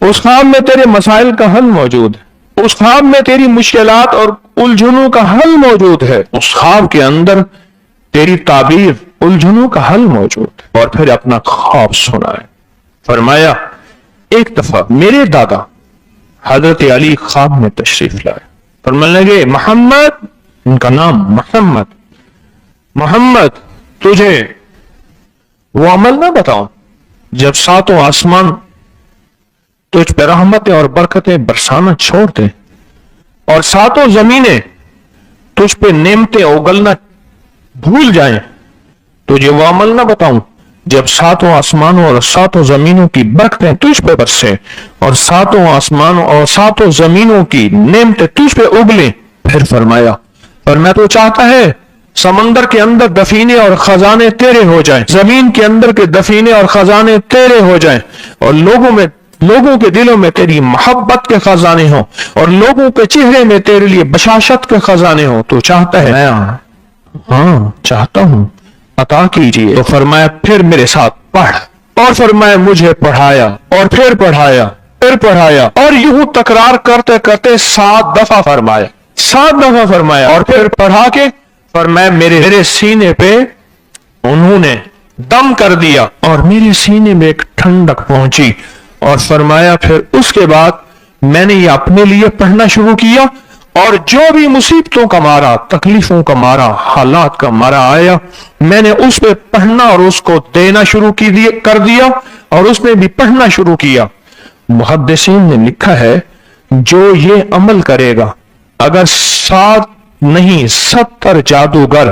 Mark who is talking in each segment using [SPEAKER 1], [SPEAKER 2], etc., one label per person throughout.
[SPEAKER 1] اس خواب میں تیرے مسائل کا حل موجود ہے، اس خواب میں تیری مشکلات اور الجھنوں کا حل موجود ہے، اس خواب کے اندر تیری تعبیر الجھنوں کا حل موجود ہے۔ اور پھر اپنا خواب سنائے۔ فرمایا ایک دفعہ میرے دادا حضرت علی خواب میں تشریف لائے، فرمانے لگے محمد، ان کا نام محمد، محمد تجھے وہ عمل نہ بتاؤں جب ساتوں آسمان تجھ پہ رحمتیں اور برکتیں برسانا چھوڑ دے اور ساتوں زمینیں تجھ پہ نعمتیں اگلنا بھول جائیں، تجھے وہ عمل نہ بتاؤں جب ساتوں آسمانوں اور ساتوں زمینوں کی برکتیں تجھ پہ برسیں اور ساتوں آسمانوں اور ساتوں زمینوں کی نعمتیں تجھ پہ اگلیں۔ پھر فرمایا اور میں تو چاہتا ہے سمندر کے اندر دفینے اور خزانے تیرے ہو جائیں، زمین کے اندر کے دفینے اور خزانے تیرے ہو جائیں، اور لوگوں کے دلوں میں تیری محبت کے خزانے ہوں اور لوگوں کے چہرے میں تیرے لیے بشاشت کے خزانے ہوں۔ تو چاہتا ہے؟ ہاں چاہتا ہوں، عطا کیجیے۔ تو فرمایا پھر میرے ساتھ پڑھ، اور فرمایا مجھے پڑھایا اور پھر پڑھایا، پھر پڑھایا، اور یوں تکرار کرتے کرتے 7 دفعہ فرمایا، 7 دفعہ فرمایا، اور پھر پڑھا کے فرمایا میرے سینے پہ انہوں نے دم کر دیا اور میرے سینے میں ایک ٹھنڈک پہنچی، اور فرمایا پھر اس کے بعد میں نے یہ اپنے لیے پڑھنا شروع کیا، اور جو بھی مصیبتوں کا مارا، تکلیفوں کا مارا، حالات کا مارا آیا، میں نے اس پہ پڑھنا اور اس کو دینا شروع کر دیا، اور اس نے بھی پڑھنا شروع کیا۔ محدثین نے لکھا ہے جو یہ عمل کرے گا، اگر 7 نہیں 70 جادوگر،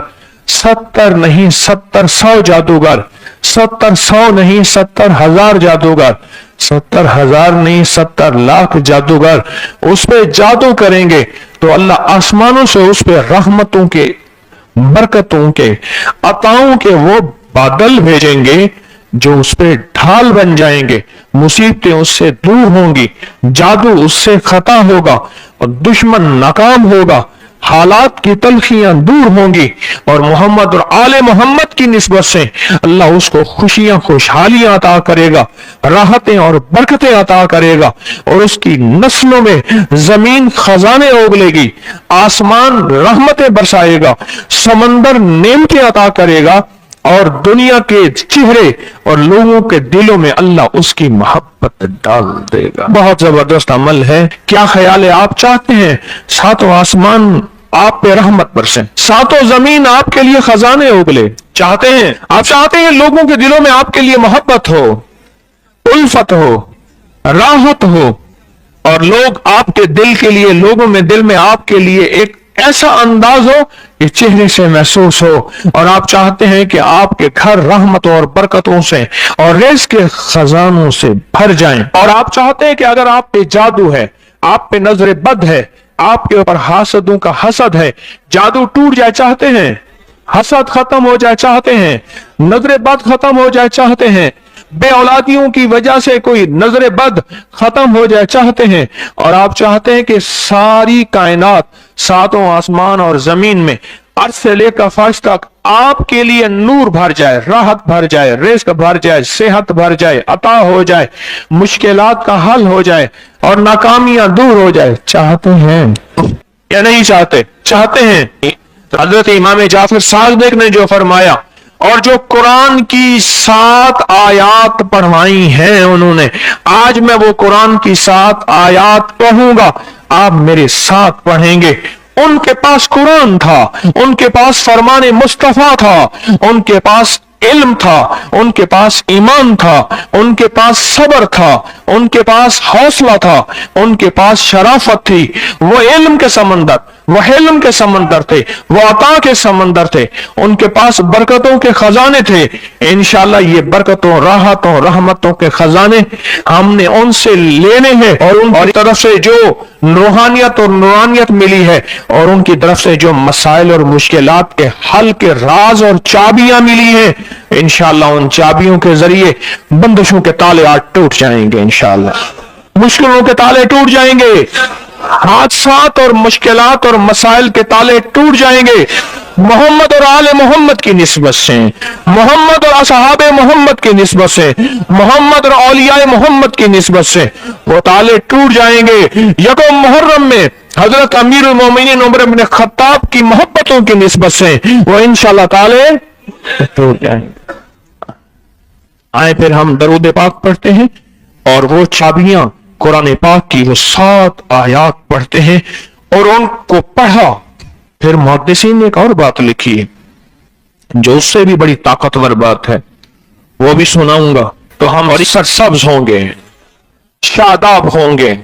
[SPEAKER 1] 70 نہیں 70,100 جادوگر، 70,100 نہیں 70,000 جادوگر، 70,000 نہیں 70,00,000 جادوگر اس پہ جادو کریں گے تو اللہ آسمانوں سے اس پہ رحمتوں کے، برکتوں کے، عطاؤں کے وہ بادل بھیجیں گے جو اس پہ ڈھال بن جائیں گے، مصیبتیں اس سے دور ہوں گی، جادو اس سے خطا ہوگا اور دشمن ناکام ہوگا، حالات کی تلخیاں دور ہوں گی، اور محمد اور آل محمد کی نسبت سے اللہ اس کو خوشیاں، خوشحالیاں عطا کرے گا، راحتیں اور برکتیں عطا کرے گا، اور اس کی نسلوں میں زمین خزانے اگلے گی، آسمان رحمتیں برسائے گا، سمندر نعمتیں عطا کرے گا، اور دنیا کے چہرے اور لوگوں کے دلوں میں اللہ اس کی محبت ڈال دے گا۔ بہت زبردست عمل ہے۔ کیا خیال ہے؟ آپ چاہتے ہیں 7 آسمان آپ پہ رحمت برسیں، 7 زمین آپ کے لیے خزانے اگلے؟ چاہتے ہیں؟ آپ چاہتے ہیں لوگوں کے دلوں میں آپ کے لیے محبت ہو، الفت ہو، راحت ہو، اور لوگ آپ کے دل کے لیے، لوگوں میں دل میں آپ کے لیے ایک ایسا انداز ہو کہ چہرے سے محسوس ہو، اور آپ چاہتے ہیں کہ آپ کے گھر رحمتوں اور برکتوں سے اور رزق کے خزانوں سے بھر جائیں، اور آپ چاہتے ہیں کہ اگر آپ پہ جادو ہے، آپ پہ نظر بد ہے، آپ کے اوپر حاسدوں کا حسد ہے، جادو ٹوٹ جائے چاہتے ہیں، حسد ختم ہو جائے چاہتے ہیں، نظر بد ختم ہو جائے چاہتے ہیں، بے اولادیوں کی وجہ سے کوئی نظر بد ختم ہو جائے چاہتے ہیں، اور آپ چاہتے ہیں کہ ساری کائنات، 7 آسمان اور زمین میں عرش سے لے کر فرش تک آپ کے لیے نور بھر جائے، راحت بھر جائے، رزق بھر جائے، صحت بھر جائے، عطا ہو جائے، مشکلات کا حل ہو جائے اور ناکامیاں دور ہو جائے، چاہتے ہیں یا نہیں چاہتے؟ چاہتے ہیں۔ حضرت امام جعفر صادق نے جو فرمایا اور جو قرآن کی 7 آیات پڑھوائی ہیں انہوں نے، آج میں وہ قرآن کی 7 آیات پڑھوں گا، آپ میرے ساتھ پڑھیں گے۔ ان کے پاس قرآن تھا، ان کے پاس فرمان مصطفیٰ تھا، ان کے پاس علم تھا، ان کے پاس ایمان تھا، ان کے پاس صبر تھا، ان کے پاس حوصلہ تھا، ان کے پاس شرافت تھی۔ وہ علم کے سمندر، وہ حلم کے سمندر تھے، وہ عطا کے سمندر تھے، ان کے پاس برکتوں کے خزانے تھے۔ انشاءاللہ یہ برکتوں، راحتوں، رحمتوں کے خزانے ہم نے ان سے لینے ہیں، اور ان کی طرف سے جو روحانیت اور نورانیت ملی ہے، اور ان کی طرف سے جو مسائل اور مشکلات کے حل کے راز اور چابیاں ملی ہیں، انشاءاللہ ان چابیوں کے ذریعے بندشوں کے تالے آج ٹوٹ جائیں گے، انشاءاللہ مشکلوں کے تالے ٹوٹ جائیں گے، حادثات اور مشکلات اور مسائل کے تالے ٹوٹ جائیں گے محمد اور آل محمد کی نسبت سے، محمد اور اصحاب محمد کی نسبت سے، محمد اور اولیاء محمد کی نسبت سے وہ تالے ٹوٹ جائیں گے۔ یکم محرم میں حضرت امیر المومنین عمر بن خطاب کی محبتوں کی نسبت سے وہ انشاءاللہ تالے ٹوٹ جائیں گے۔ آئے پھر ہم درود پاک پڑھتے ہیں اور وہ چابیاں قرآن پاک کی وہ 7 آیات پڑھتے ہیں اور ان کو پڑھا۔ پھر محدثین نے ایک اور بات لکھی ہے جو اس سے بھی بڑی طاقتور بات ہے، وہ بھی سناؤں گا تو ہم سرسبز ہوں گے، شاداب ہوں گے،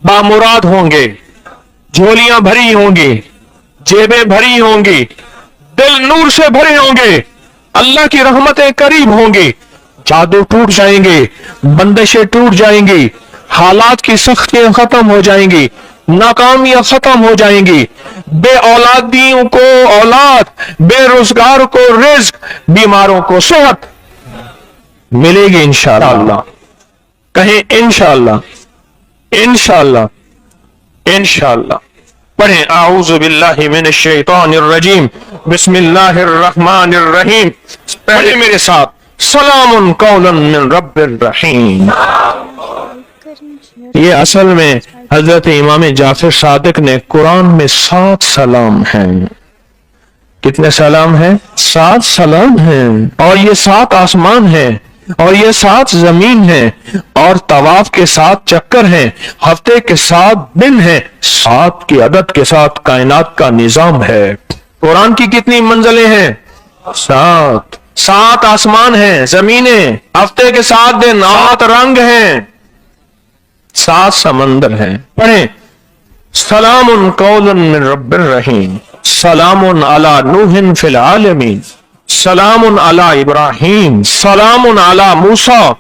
[SPEAKER 1] بامراد ہوں گے، جھولیاں بھری ہوں گی، جیبیں بھری ہوں گی، دل نور سے بھرے ہوں گے، اللہ کی رحمتیں قریب ہوں گی، جادو ٹوٹ جائیں گے، بندشیں ٹوٹ جائیں گی، حالات کی سختیاں ختم ہو جائیں گی، ناکامیاں ختم ہو جائیں گی، بے اولادیوں کو اولاد، بے روزگار کو رزق، بیماروں کو صحت ملے گی انشاءاللہ۔ کہیں انشاءاللہ، انشاءاللہ، انشاءاللہ۔ پڑھیں اعوذ باللہ من الشیطان الرجیم بسم اللہ الرحمن الرحیم۔ پڑھیں میرے ساتھ، سلام قولا من رب الرحیم۔ یہ اصل میں حضرت امام جعفر صادق نے قرآن میں 7 سلام ہیں۔ کتنے سلام ہیں؟ 7 سلام ہیں، اور یہ 7 آسمان ہیں اور یہ 7 زمین ہیں اور طواف کے 7 چکر ہیں، ہفتے کے 7 دن ہیں، 7 کی عدد کے ساتھ کائنات کا نظام ہے۔ قرآن کی کتنی منزلیں ہیں؟ 7 آسمان ہیں، زمینیں، ہفتے کے 7 دن، 8 رنگ ہیں، 7 سمندر ہیں۔ پڑھیں، سلام قولا من رب الرحیم، سلام علی نوح فی العالمین، سلام علی ابراہیم، سلام علی موسیٰ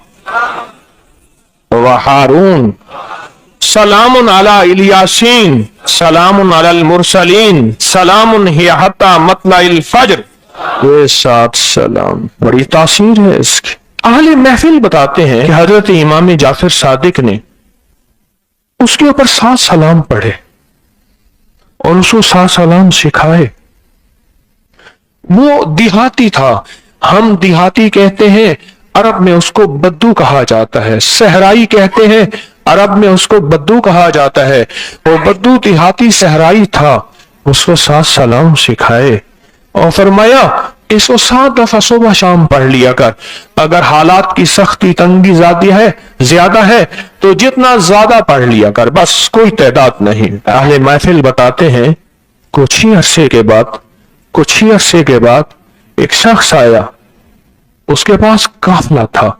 [SPEAKER 1] و ہارون، سلام علی الیاسین، سلام علی المرسلین، سلام ہی حتی مطلع الفجر۔ یہ 7 سلام، بڑی تاثیر ہے اس کی۔ اہل محفل بتاتے ہیں کہ حضرت امام جعفر صادق نے اس کے اوپر 7 سلام پڑھے اور اس کو 7 سلام سکھائے۔ وہ دیہاتی تھا، ہم دیہاتی کہتے ہیں، عرب میں اس کو بدو کہا جاتا ہے، صحرائی کہتے ہیں، عرب میں اس کو بدو کہا جاتا ہے۔ وہ بدو دیہاتی صحرائی تھا، اس کو 7 سلام سکھائے اور فرمایا اس کو 7 دفعہ صبح شام پڑھ لیا کر، اگر حالات کی سختی تنگی زیادہ ہے تو جتنا زیادہ پڑھ لیا کر، بس کوئی تعداد نہیں۔ اہل محفل بتاتے ہیں کچھ ہی عرصے کے بعد ایک شخص آیا، اس کے پاس قافلہ تھا،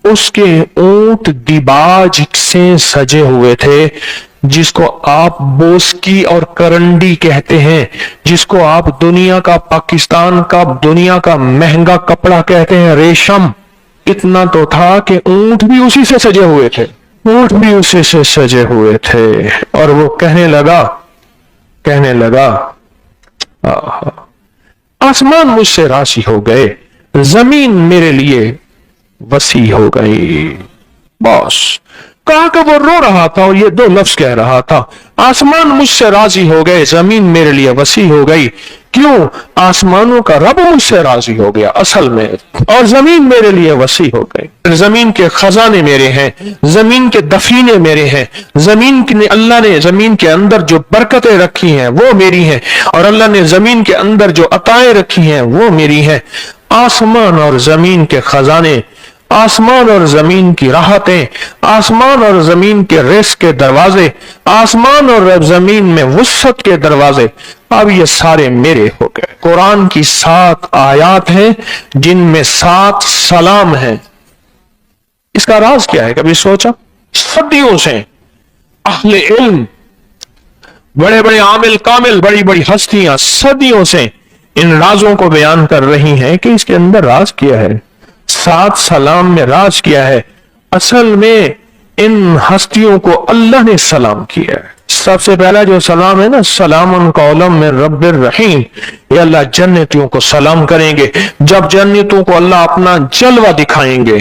[SPEAKER 1] اس کے اونٹ دیباج سے سجے ہوئے تھے، جس کو آپ بوسکی اور کرنڈی کہتے ہیں، جس کو آپ دنیا کا، پاکستان کا دنیا کا مہنگا کپڑا کہتے ہیں، ریشم۔ اتنا تو تھا کہ اونٹ بھی اسی سے سجے ہوئے تھے، اور وہ کہنے لگا آسمان مجھ سے راضی ہو گئے، زمین میرے لیے وسیع ہو گئی۔ بس کہا کہ وہ رو رہا تھا اور یہ 2 لفظ کہہ رہا تھا، آسمان مجھ سے راضی ہو گئے، زمین میرے لیے وسیع ہو گئی۔ کیوں؟ آسمانوں کا رب مجھ سے راضی ہو گیا اصل میں، اور زمین میرے لیے وسیع ہو گئی۔ زمین کے خزانے میرے ہیں، زمین کے دفینے میرے ہیں، اللہ نے زمین کے اندر جو برکتیں رکھی ہیں وہ میری ہیں، اور اللہ نے زمین کے اندر جو عطائیں رکھی ہیں وہ میری ہیں۔ آسمان اور زمین کے خزانے، آسمان اور زمین کی راحتیں، آسمان اور زمین کے رزق کے دروازے، آسمان اور زمین میں وسعت کے دروازے، اب یہ سارے میرے ہو گئے۔ قرآن کی 7 آیات ہیں جن میں 7 سلام ہیں۔ اس کا راز کیا ہے؟ کبھی سوچا؟ صدیوں سے اہل علم، بڑے بڑے عامل کامل، بڑی بڑی ہستیاں صدیوں سے ان رازوں کو بیان کر رہی ہیں کہ اس کے اندر راز کیا ہے، 7 سلام میں راز کیا ہے۔ اصل میں ان ہستیوں کو اللہ نے سلام کیا ہے، سب سے پہلا جو سلام ہے نا، سلام قولا من رب الرحیم، یہ اللہ جنتیوں کو سلام کریں گے جب جنتوں کو اللہ اپنا جلوہ دکھائیں گے،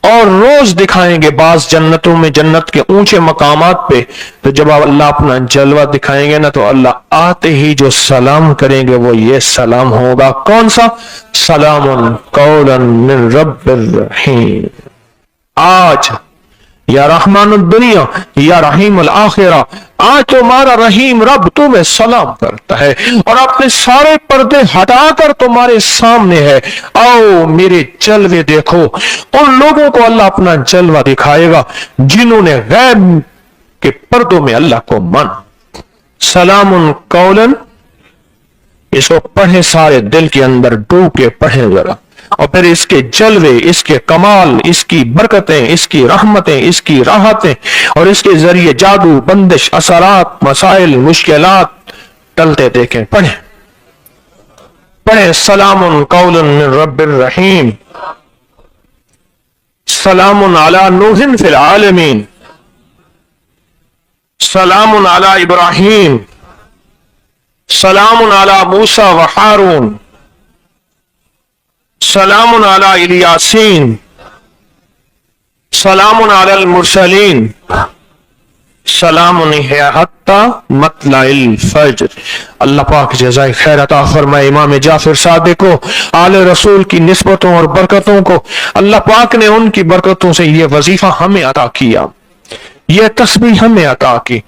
[SPEAKER 1] اور روز دکھائیں گے بعض جنتوں میں جنت کے اونچے مقامات پہ، تو جب اللہ اپنا جلوہ دکھائیں گے نا تو اللہ آتے ہی جو سلام کریں گے وہ یہ سلام ہوگا، کون سا؟ سلام قولا من رب الرحیم۔ آج یا رحمان الدنیا یا رحیم الآخرہ، آج تمہارا رحیم رب تمہیں سلام کرتا ہے اور اپنے سارے پردے ہٹا کر تمہارے سامنے ہے، آؤ میرے جلوے دیکھو۔ ان لوگوں کو اللہ اپنا جلوہ دکھائے گا جنہوں نے غیب کے پردوں میں اللہ کو مان۔ سلام قولا، اس کو پڑھیں سارے دل کے اندر ڈوب کے پڑھیں ذرا، اور پھر اس کے جلوے، اس کے کمال، اس کی برکتیں، اس کی رحمتیں، اس کی راحتیں، اور اس کے ذریعے جادو، بندش، اثرات، مسائل، مشکلات ٹلتے دیکھیں۔ پڑھیں سلام قولا من رب الرحیم، سلام علی نوح فی العالمین، سلام علی ابراہیم، سلام علی موسیٰ و ہارون، سلام علی الیاسین، سلام علی المرسلین، سلام ہی حتی مطلع الفجر۔ اللہ پاک جزائے خیر عطا فرمائے امام جعفر صادق کو، آل رسول کی نسبتوں اور برکتوں کو۔ اللہ پاک نے ان کی برکتوں سے یہ وظیفہ ہمیں عطا کیا، یہ تسبیح ہمیں عطا کی۔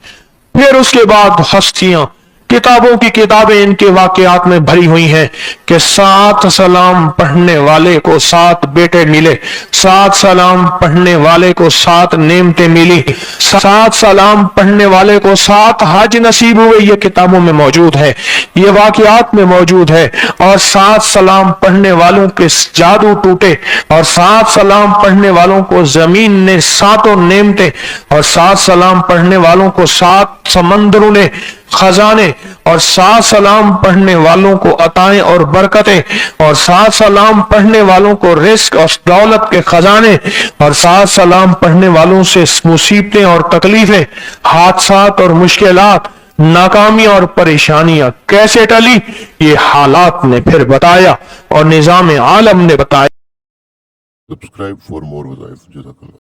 [SPEAKER 1] پھر اس کے بعد ہستیاں، کتابوں کی کتابیں ان کے واقعات میں بھری ہوئی ہیں کہ 7 سلام پڑھنے والے کو 7 بیٹے ملے، 7 سلام پڑھنے والے کو 7 نعمتیں ملی، 7 سلام پڑھنے والے کو 7 حج نصیب ہوئے، یہ کتابوں میں موجود ہے، یہ واقعات میں موجود ہے۔ اور 7 سلام پڑھنے والوں کے جادو ٹوٹے، اور 7 سلام پڑھنے والوں کو زمین نے 7 نعمتیں، اور 7 سلام پڑھنے والوں کو 7 سمندروں نے خزانے، اور 7 سلام پڑھنے والوں کو عطائیں اور برکتیں، اور 7 سلام پڑھنے والوں کو رزق اور دولت کے خزانے، اور 7 سلام پڑھنے والوں سے مصیبتیں اور تکلیفیں، حادثات اور مشکلات، ناکامیاں اور پریشانیاں کیسے ٹلی، یہ حالات نے پھر بتایا اور نظام عالم نے بتایا۔
[SPEAKER 2] Subscribe for more وظائف۔ جزاک اللہ۔